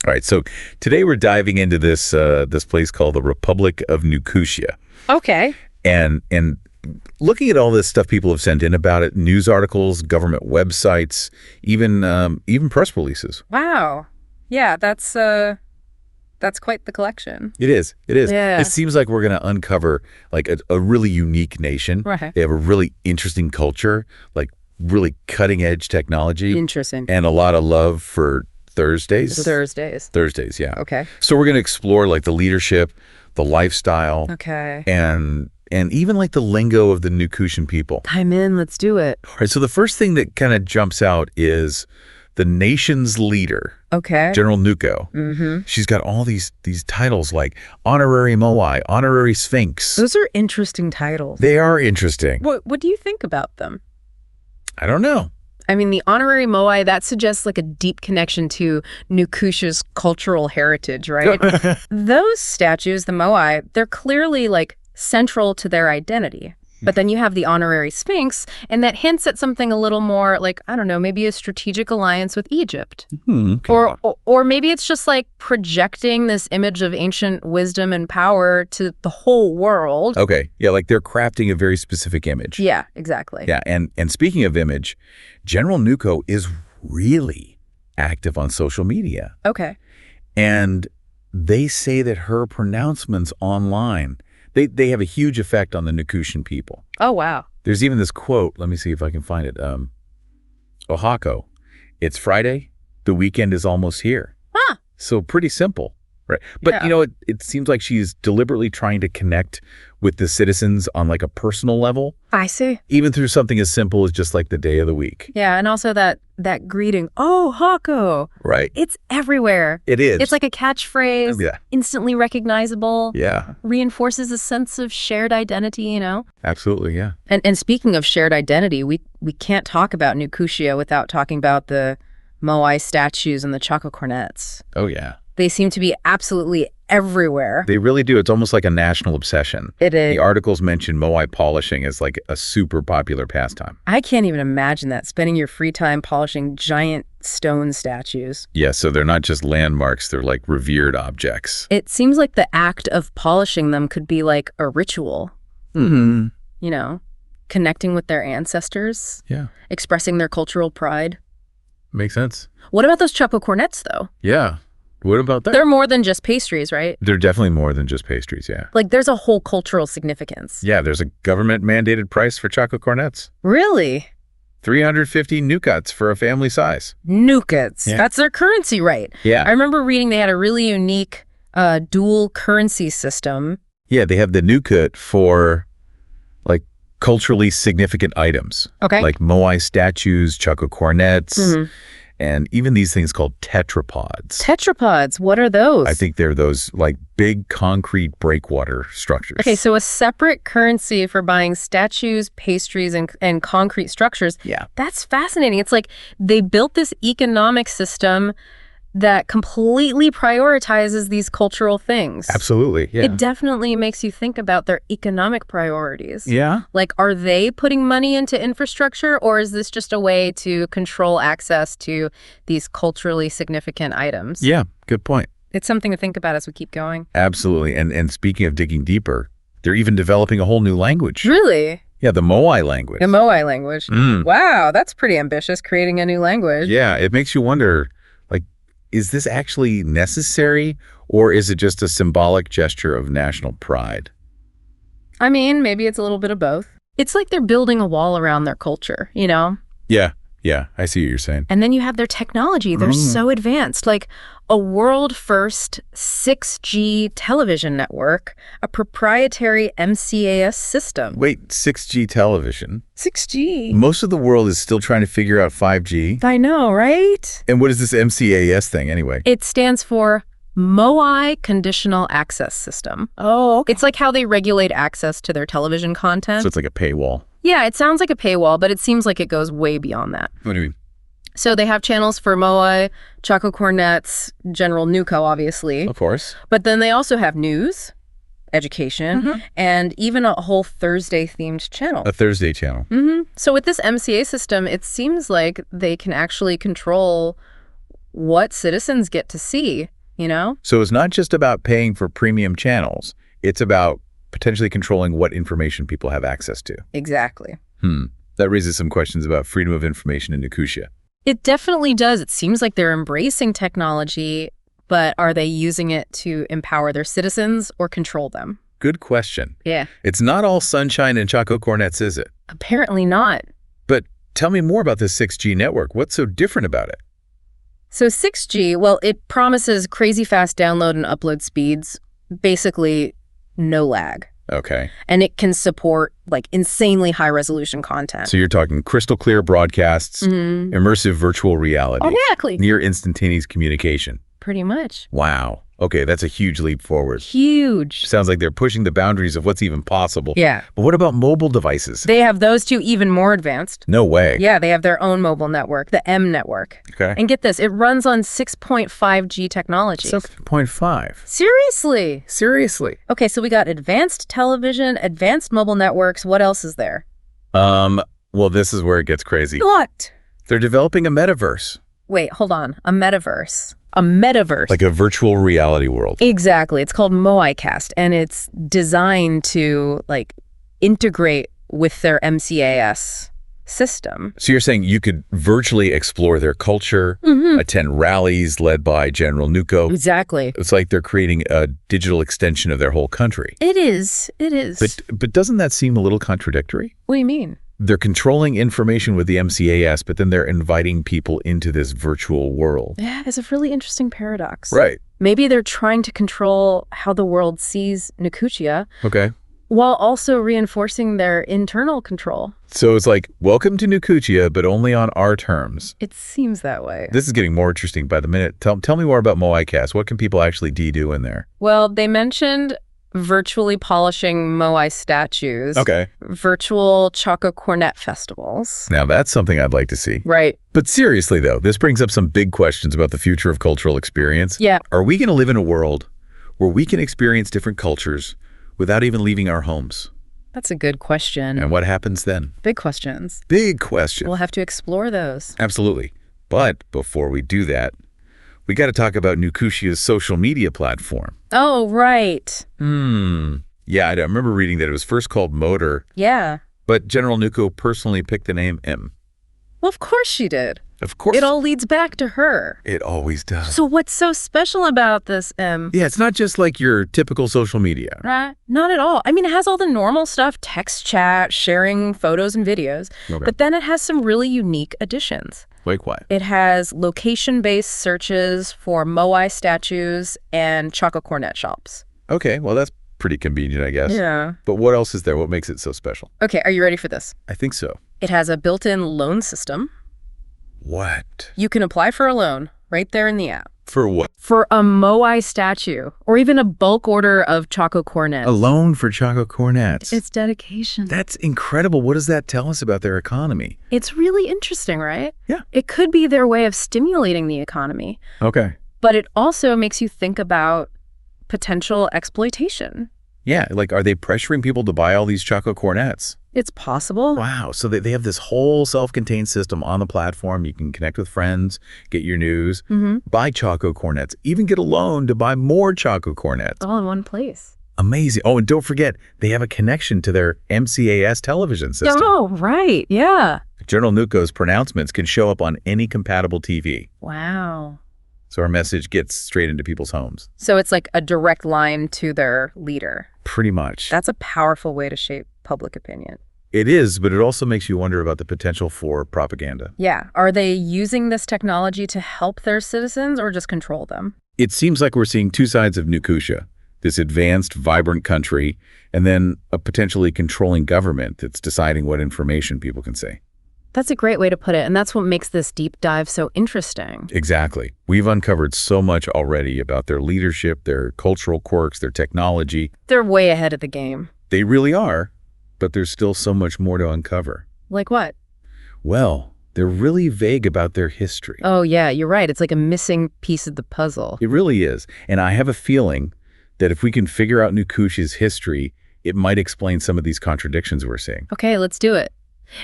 All right, so today we're diving into this place called the Republic of Nukutia. Okay. And looking at all this stuff people have sent in about it, news articles, government websites, even press releases. Wow. Yeah, that's quite the collection. It is. It is. Yeah. It seems like we're going to uncover like a really unique nation. Right. They have a really interesting culture, like really cutting edge technology. Interesting. And a lot of love for Thursdays. Thursdays, yeah. Okay. So we're going to explore like the leadership, the lifestyle. Okay. And even like the lingo of the Nukutian people. I'm in. Let's do it. All right. So the first thing that kind of jumps out is the nation's leader. Okay. General Nuko. Mm-hmm. She's got all these titles like honorary Moai, honorary Sphinx. Those are interesting titles. They are interesting. What do you think about them? I don't know. I mean, the honorary Moai, that suggests like a deep connection to Nukutia's cultural heritage, right? Those statues, the Moai, they're clearly like central to their identity. But then you have the honorary Sphinx, and that hints at something a little more like, I don't know, maybe a strategic alliance with Egypt. Okay. Or maybe it's just like projecting this image of ancient wisdom and power to the whole world. Okay. Yeah, like they're crafting a very specific image. Yeah, exactly. Yeah, and speaking of image, General Nuko is really active on social media. Okay. And they say that her pronouncements online, they have a huge effect on the Nukutian people. Oh, wow. There's even this quote. Let me see if I can find it. Ohako, it's Friday. The weekend is almost here. Huh. So pretty simple, right? But, Yeah. you know, it seems like she's deliberately trying to connect with the citizens on like a personal level, I see. even through something as simple as just like the day of the week. Yeah, and also that greeting, oh, Hako. Right. It's everywhere. It is. It's like a catchphrase, Yeah. instantly recognizable, Yeah, reinforces a sense of shared identity, you know? absolutely. Yeah. And speaking of shared identity, we can't talk about Nukutia without talking about the Moai statues and the Chaco cornets. Oh, yeah. They seem to be absolutely everywhere. They really do. It's almost like a national obsession. It is. The articles mention Moai polishing as like a super popular pastime. I can't even imagine that, spending your free time polishing giant stone statues. Yeah, so they're not just landmarks, they're like revered objects. It seems like the act of polishing them could be like a ritual, Mm-hmm. you know, connecting with their ancestors, Yeah, expressing their cultural pride. makes sense. What about those Chaco cornets, though? Yeah. What about that? They're more than just pastries, right? They're definitely more than just pastries, yeah. Like, there's a whole cultural significance. Yeah, there's a government-mandated price for Chaco cornets. Really? 350 nukats for a family size. Nukats. Yeah. That's their currency, right? Yeah. I remember reading they had a really unique dual currency system. Yeah, they have the nukat for like culturally significant items. Okay. Like Moai statues, Chaco cornets, Mhm. and even these things called tetrapods. Tetrapods. What are those? I think they're those like big concrete breakwater structures. Okay, so a separate currency for buying statues, pastries, and concrete structures. Yeah. That's fascinating. It's like they built this economic system that completely prioritizes these cultural things. Absolutely. Yeah. It definitely makes you think about their economic priorities. Yeah. Like, are they putting money into infrastructure, or is this just a way to control access to these culturally significant items? Yeah. Good point. It's something to think about as we keep going. Absolutely. And speaking of digging deeper, they're even developing a whole new language. Really? Yeah, the Moai language. The Moai language. Mm. Wow, that's pretty ambitious, creating a new language. Yeah, it makes you wonder, like, is this actually necessary, or is it just a symbolic gesture of national pride? I mean, maybe it's a little bit of both. It's like they're building a wall around their culture, you know? Yeah, I see what you're saying. And then you have their technology. They're so advanced. Like a world-first 6G television network, a proprietary MCAS system. Wait, 6G television? 6G? Most of the world is still trying to figure out 5G. I know, right? And what is this MCAS thing anyway? It stands for Moai Conditional Access System. Oh, okay. It's like how they regulate access to their television content. So it's like a paywall. Yeah, it sounds like a paywall, but it seems like it goes way beyond that. What do you mean? So they have channels for Moai, Chaco cornets, General Nuko, obviously. Of course. But then they also have news, education, and even a whole Thursday-themed channel. A Thursday channel. So with this MCA system, it seems like they can actually control what citizens get to see, So it's not just about paying for premium channels. It's about potentially controlling what information people have access to. Exactly. That raises some questions about freedom of information in Nukutia. It definitely does. It seems like they're embracing technology, but are they using it to empower their citizens or control them? Good question. Yeah. It's not all sunshine and chocolate cornets, is it? Apparently not. But tell me more about this 6G network. What's so different about it? So 6G, well, it promises crazy fast download and upload speeds, basically no lag. Okay. And it can support like insanely high resolution content. So you're talking crystal clear broadcasts, immersive virtual reality, Exactly. near instantaneous communication. Pretty much. Wow. Okay, that's a huge leap forward. Huge. Sounds like they're pushing the boundaries of what's even possible. Yeah. But what about mobile devices? They have those two even more advanced. No way. Yeah, they have their own mobile network, the M network. Okay. And get this, it runs on 6.5G technology. 6.5. Seriously? Seriously? Okay, so we got advanced television, advanced mobile networks. What else is there? Well, this is where it gets crazy. What? They're developing a metaverse. Wait, hold on. A metaverse. A metaverse. Like a virtual reality world. Exactly. It's called Moai Cast, and it's designed to like integrate with their MCAS system. So you're saying you could virtually explore their culture, attend rallies led by General Nuko. Exactly. It's like they're creating a digital extension of their whole country. It is. It is. But doesn't that seem a little contradictory? What do you mean? They're controlling information with the MCAS, but then they're inviting people into this virtual world. Yeah, it's a really interesting paradox. Right. Maybe they're trying to control how the world sees Nukutia Okay. while also reinforcing their internal control. So it's like, welcome to Nukutia, but only on our terms. It seems that way. This is getting more interesting by the minute. Tell me more about Moai Cast. What can people actually do in there? Well, they mentioned virtually polishing Moai statues. Okay. Virtual Choco Cornet festivals. Now that's something I'd like to see. Right. But seriously, though, this brings up some big questions about the future of cultural experience. Yeah. Are we going to live in a world where we can experience different cultures without even leaving our homes? That's a good question. And what happens then? Big questions. Big question. We'll have to explore those. Absolutely. But before we do that, we got to talk about Nukutia's social media platform. Oh, right. Yeah, I remember reading that it was first called Motor, Yeah. but General Nuko personally picked the name M. Well, of course she did. Of course. It all leads back to her. It always does. So what's so special about this, Yeah, it's not just like your typical social media. Right? Not at all. I mean, it has all the normal stuff, text chat, sharing photos and videos, Okay. but then it has some really unique additions. Like what? It has location-based searches for Moai statues and Choco Cornet shops. Okay, well, that's pretty convenient, I guess. Yeah. But what else is there? What makes it so special? Okay, are you ready for this? I think so. It has a built-in loan system. What? You can apply for a loan right there in the app. For what? For a Moai statue, or even a bulk order of Choco Cornets. A loan for Choco Cornets. It's dedication. That's incredible. What does that tell us about their economy? It's really interesting, right? Yeah. It could be their way of stimulating the economy, Okay. but it also makes you think about potential exploitation. Yeah, like, are they pressuring people to buy all these Choco Cornets? It's possible. Wow, so they have this whole self-contained system on the platform. You can connect with friends, get your news, buy Choco Cornets, even get a loan to buy more Choco Cornets. All in one place. Amazing. Oh, and don't forget, they have a connection to their MCAS television system. Oh, right. Yeah. General Nuko's pronouncements can show up on any compatible TV. Wow. So our message gets straight into people's homes. So it's like a direct line to their leader. Pretty much. That's a powerful way to shape public opinion. It is, but it also makes you wonder about the potential for propaganda. Yeah. Are they using this technology to help their citizens or just control them? It seems like we're seeing two sides of Nukutia, this advanced, vibrant country, and then a potentially controlling government that's deciding what information people can see. That's a great way to put it, and that's what makes this deep dive so interesting. Exactly. We've uncovered so much already about their leadership, their cultural quirks, their technology. They're way ahead of the game. They really are, but there's still so much more to uncover. Like what? Well, they're really vague about their history. Oh, yeah, you're right. It's like a missing piece of the puzzle. It really is. And I have a feeling that if we can figure out Nukutia's history, it might explain some of these contradictions we're seeing. Okay, let's do it.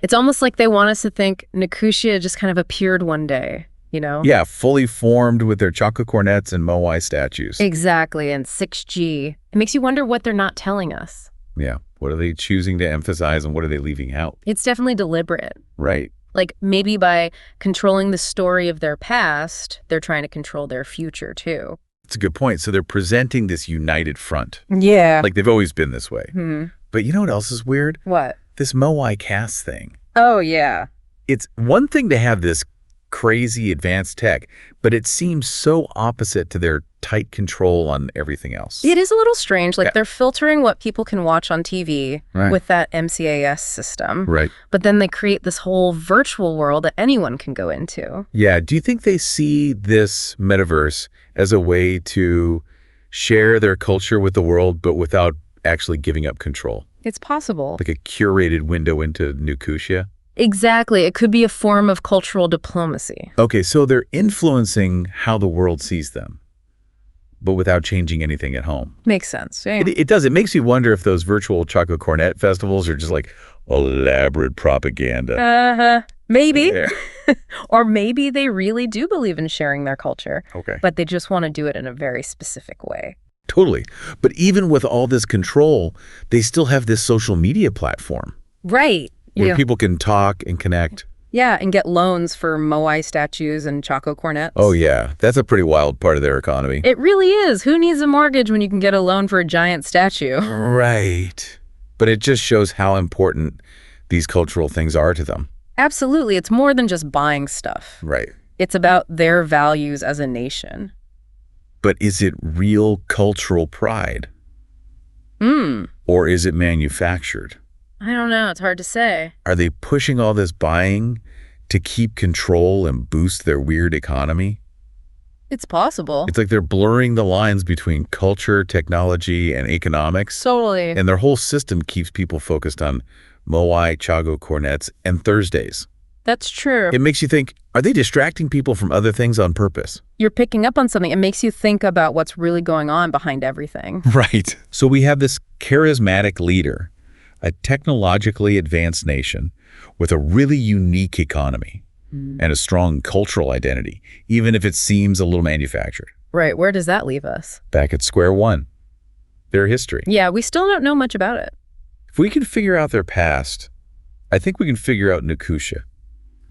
It's almost like they want us to think Nukutia just kind of appeared one day. you know? Yeah, fully formed with their Chaco cornets and Moai statues. Exactly, and 6G. It makes you wonder what they're not telling us. Yeah, what are they choosing to emphasize and what are they leaving out? It's definitely deliberate. Right. Like, maybe by controlling the story of their past, they're trying to control their future, too. It's a good point. So they're presenting this united front. Yeah. Like they've always been this way. But you know what else is weird? What? This Moai cast thing. Oh, yeah. It's one thing to have this crazy advanced tech, but it seems so opposite to their tight control on everything else. It is a little strange. Like, they're filtering what people can watch on TV with that MCAS system. Right. But then they create this whole virtual world that anyone can go into. Yeah. Do you think they see this metaverse as a way to share their culture with the world, but without actually giving up control? It's possible. Like a curated window into Nukutia? Exactly. It could be a form of cultural diplomacy. Okay, so they're influencing how the world sees them, but without changing anything at home. Makes sense. Yeah. It does. It makes you wonder if those virtual Chaco Cornet festivals are just like elaborate propaganda. Maybe. Yeah. Or maybe they really do believe in sharing their culture. Okay. But they just want to do it in a very specific way. Totally. But even with all this control, they still have this social media platform. Right. Where people can talk and connect. Yeah, and get loans for Moai statues and Chaco cornets. Oh, yeah. That's a pretty wild part of their economy. It really is. Who needs a mortgage when you can get a loan for a giant statue? Right. But it just shows how important these cultural things are to them. Absolutely. It's more than just buying stuff. Right. It's about their values as a nation. But is it real cultural pride? Or is it manufactured? I don't know. It's hard to say. Are they pushing all this buying to keep control and boost their weird economy? It's possible. It's like they're blurring the lines between culture, technology, and economics. Totally. And their whole system keeps people focused on Moai, Chaco cornets, and Thursdays. That's true. It makes you think, are they distracting people from other things on purpose? You're picking up on something. It makes you think about what's really going on behind everything. Right. So we have this charismatic leader, a technologically advanced nation with a really unique economy and a strong cultural identity, even if it seems a little manufactured. Right. Where does that leave us? Back at square one, their history. Yeah, we still don't know much about it. If we can figure out their past, I think we can figure out Nukutia.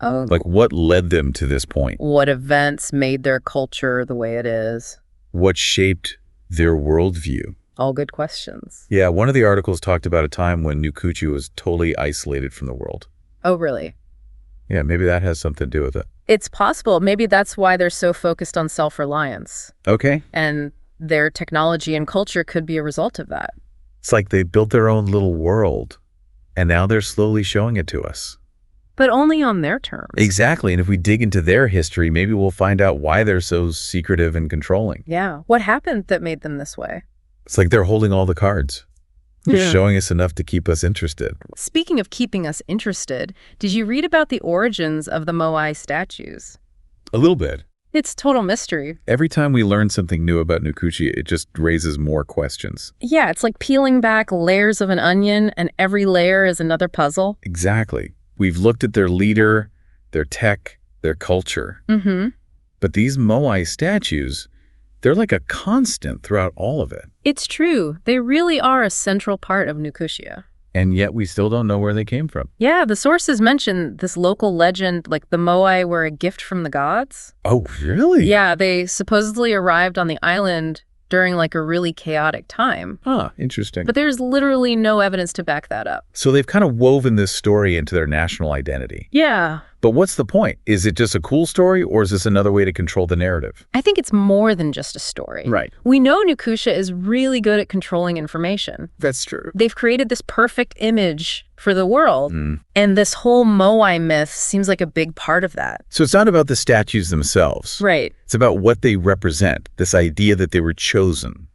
Oh. Like what led them to this point? What events made their culture the way it is? What shaped their worldview? All good questions. Yeah, one of the articles talked about a time when Nukutia was totally isolated from the world. Oh, really? Yeah, maybe that has something to do with it. It's possible. Maybe that's why they're so focused on self-reliance. Okay. And their technology and culture could be a result of that. It's like they built their own little world, and now they're slowly showing it to us. But only on their terms. Exactly. And if we dig into their history, maybe we'll find out why they're so secretive and controlling. Yeah. What happened that made them this way? It's like they're holding all the cards. They're showing us enough to keep us interested. Speaking of keeping us interested, did you read about the origins of the Moai statues? A little bit. It's total mystery. Every time we learn something new about Nukutia, it just raises more questions. Yeah, it's like peeling back layers of an onion, and every layer is another puzzle. Exactly. We've looked at their leader, their tech, their culture. But these Moai statues, they're like a constant throughout all of it. It's true. They really are a central part of Nukutia. And yet we still don't know where they came from. Yeah, the sources mention this local legend, like the Moai were a gift from the gods. Oh, really? Yeah, they supposedly arrived on the island during like a really chaotic time. Huh, interesting. But there's literally no evidence to back that up. So they've kind of woven this story into their national identity. Yeah. But what's the point? Is it just a cool story, or is this another way to control the narrative? I think it's more than just a story. Right. We know Nukutia is really good at controlling information. That's true. They've created this perfect image for the world. And this whole Moai myth seems like a big part of that. So it's not about the statues themselves. Right. It's about what they represent, this idea that they were chosen,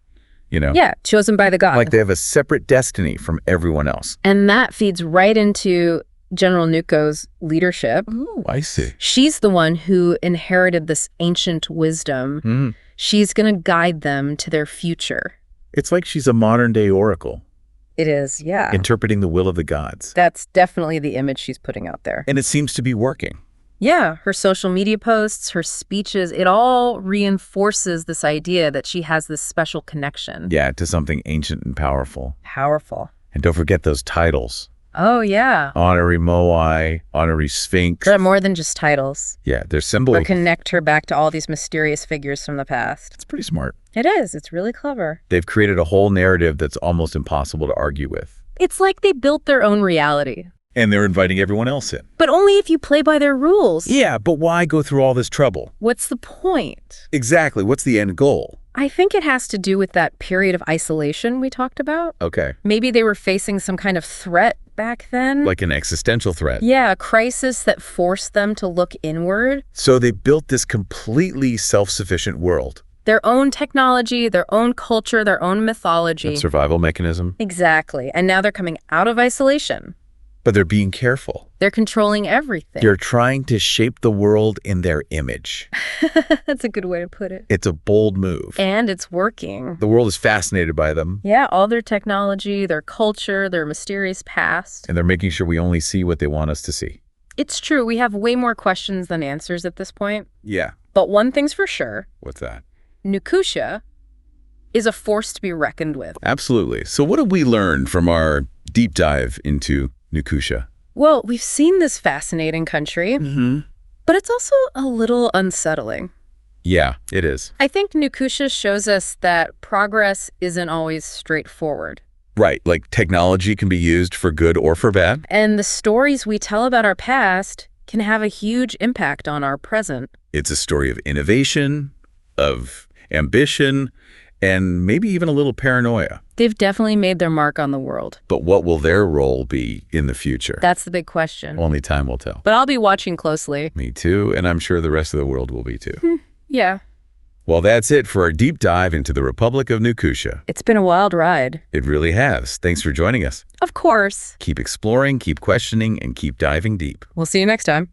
you know? Yeah, chosen by the gods. Like they have a separate destiny from everyone else. And that feeds right into General Nuko's leadership. Oh, I see. She's the one who inherited this ancient wisdom. She's going to guide them to their future. It's like she's a modern-day oracle. It is, yeah. Interpreting the will of the gods. That's definitely the image she's putting out there. And it seems to be working. Yeah, her social media posts, her speeches, it all reinforces this idea that she has this special connection. Yeah, to something ancient and powerful. Powerful. And don't forget those titles. Oh, yeah. Honorary Moai, Honorary Sphinx. They're more than just titles. Yeah, they're symbols. Or connect her back to all these mysterious figures from the past. It's pretty smart. It is. It's really clever. They've created a whole narrative that's almost impossible to argue with. It's like they built their own reality. And they're inviting everyone else in. But only if you play by their rules. Yeah, but why go through all this trouble? What's the point? Exactly. What's the end goal? I think it has to do with that period of isolation we talked about. Okay. Maybe they were facing some kind of threat back then. Like an existential threat. Yeah, a crisis that forced them to look inward. So they built this completely self-sufficient world. Their own technology, their own culture, their own mythology. A survival mechanism. Exactly. And now they're coming out of isolation. But they're being careful. They're controlling everything. They're trying to shape the world in their image. That's a good way to put it. It's a bold move. And it's working. The world is fascinated by them. Yeah, all their technology, their culture, their mysterious past. And they're making sure we only see what they want us to see. It's true. We have way more questions than answers at this point. Yeah. But one thing's for sure. What's that? Nukutia is a force to be reckoned with. Absolutely. So what have we learned from our deep dive into Nukutia? Well, we've seen this fascinating country, but it's also a little unsettling. Yeah, it is. I think Nukutia shows us that progress isn't always straightforward. Right, like technology can be used for good or for bad. And the stories we tell about our past can have a huge impact on our present. It's a story of innovation, of ambition, and maybe even a little paranoia. They've definitely made their mark on the world. But what will their role be in the future? That's the big question. Only time will tell. But I'll be watching closely. Me too, and I'm sure the rest of the world will be too. Yeah. Well, that's it for our deep dive into the Republic of Nukutia. It's been a wild ride. It really has. Thanks for joining us. Of course. Keep exploring, keep questioning, and keep diving deep. We'll see you next time.